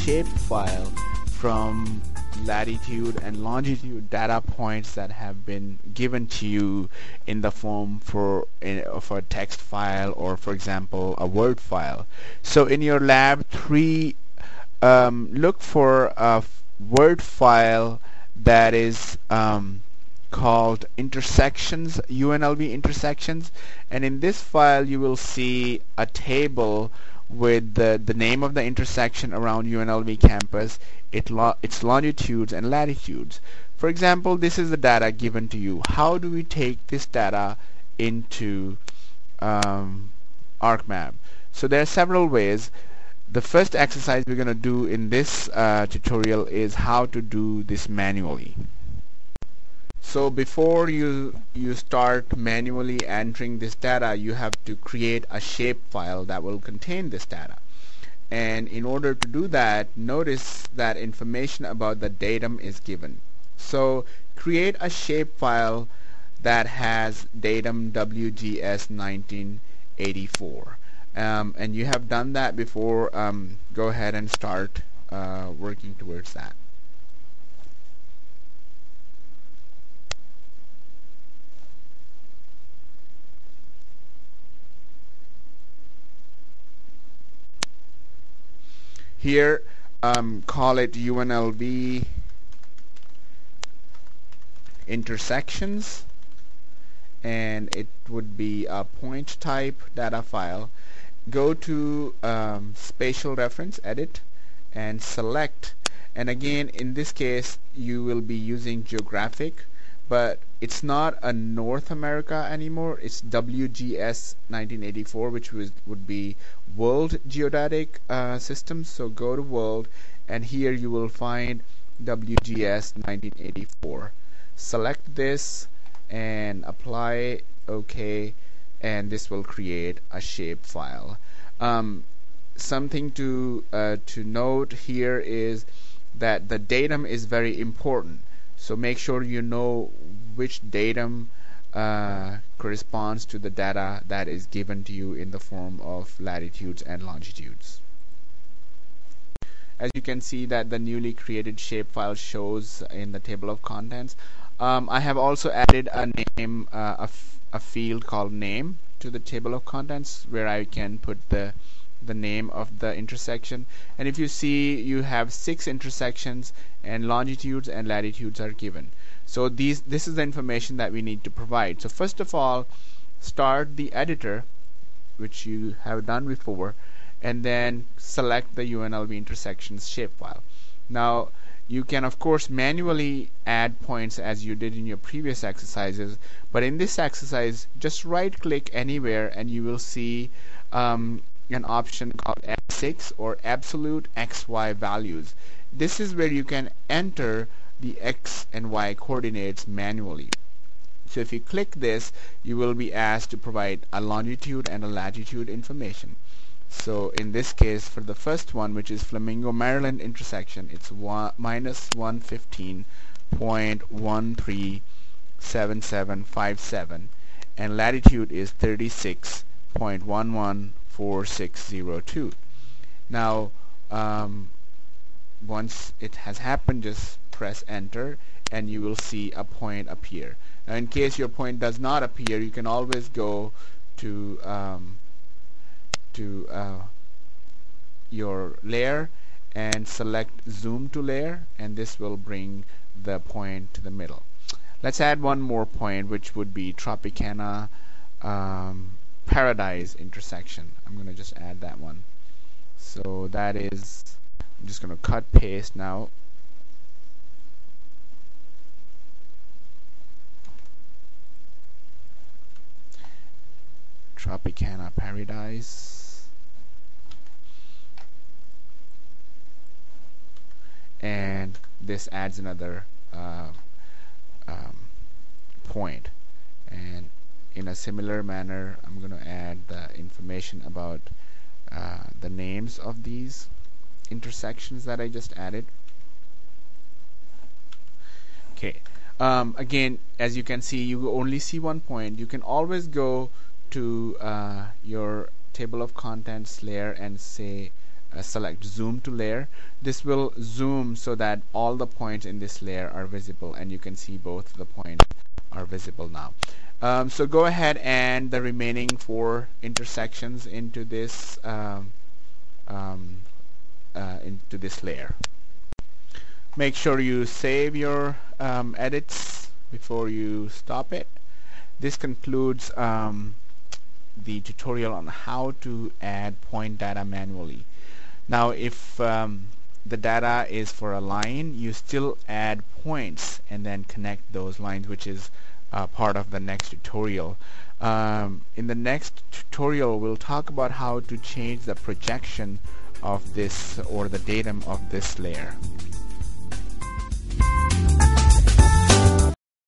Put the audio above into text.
shapefile from latitude and longitude data points that have been given to you in the form of a text file, or for example a Word file. So in your lab 3, look for a Word file that is called intersections, UNLV intersections, and in this file you will see a table with the name of the intersection around UNLV campus, its longitudes and latitudes. For example, this is the data given to you. How do we take this data into ArcMap? So there are several ways. The first exercise we're going to do in this tutorial is how to do this manually. So before you start manually entering this data, you have to create a shapefile that will contain this data. And in order to do that, notice that information about the datum is given. So create a shapefile that has datum WGS 1984. And you have done that before. Go ahead and start working towards that. Here, call it UNLV intersections, and it would be a point type data file. Go to spatial reference, edit, and select. And again, in this case, you will be using geographic, but it's not a North America anymore. It's WGS 1984, which would be World Geodetic System. So go to World, and here you will find WGS 1984. Select this and apply OK, and this will create a shape file. Something to note here is that the datum is very important. So make sure you know which datum corresponds to the data that is given to you in the form of latitudes and longitudes. As you can see that the newly created shapefile shows in the table of contents. I have also added a name, a field called name to the table of contents, where I can put the name of the intersection. And if you see, you have 6 intersections, and longitudes and latitudes are given. So this is the information that we need to provide. So first of all, start the editor, which you have done before, and then select the UNLV intersections shapefile. Now you can of course manually add points as you did in your previous exercises, but in this exercise just right click anywhere and you will see an option called F6, or absolute XY values. This is where you can enter the X and Y coordinates manually. So if you click this, you will be asked to provide a longitude and a latitude information. So in this case, for the first one, which is Flamingo, Maryland intersection, it's minus 115.137757, and latitude is 36.114602. Now once it has happened, just press enter and you will see a point appear. Now in case your point does not appear, you can always go to your layer and select zoom to layer, and this will bring the point to the middle. Let's add one more point, which would be Tropicana Paradise intersection. I'm going to just add that one. So that is, I'm just going to cut paste now. Tropicana Paradise. And this adds another point. And in a similar manner, I'm going to add the information about the names of these intersections that I just added. Okay. Again, as you can see, you only see one point. You can always go to your table of contents layer and say select zoom to layer. This will zoom so that all the points in this layer are visible, and you can see both the points are visible now. So go ahead and the remaining 4 intersections into this layer. Make sure you save your edits before you stop it. This concludes the tutorial on how to add point data manually. Now if the data is for a line, you still add points and then connect those lines, which is part of the next tutorial. In the next tutorial, we'll talk about how to change the projection of this or the datum of this layer.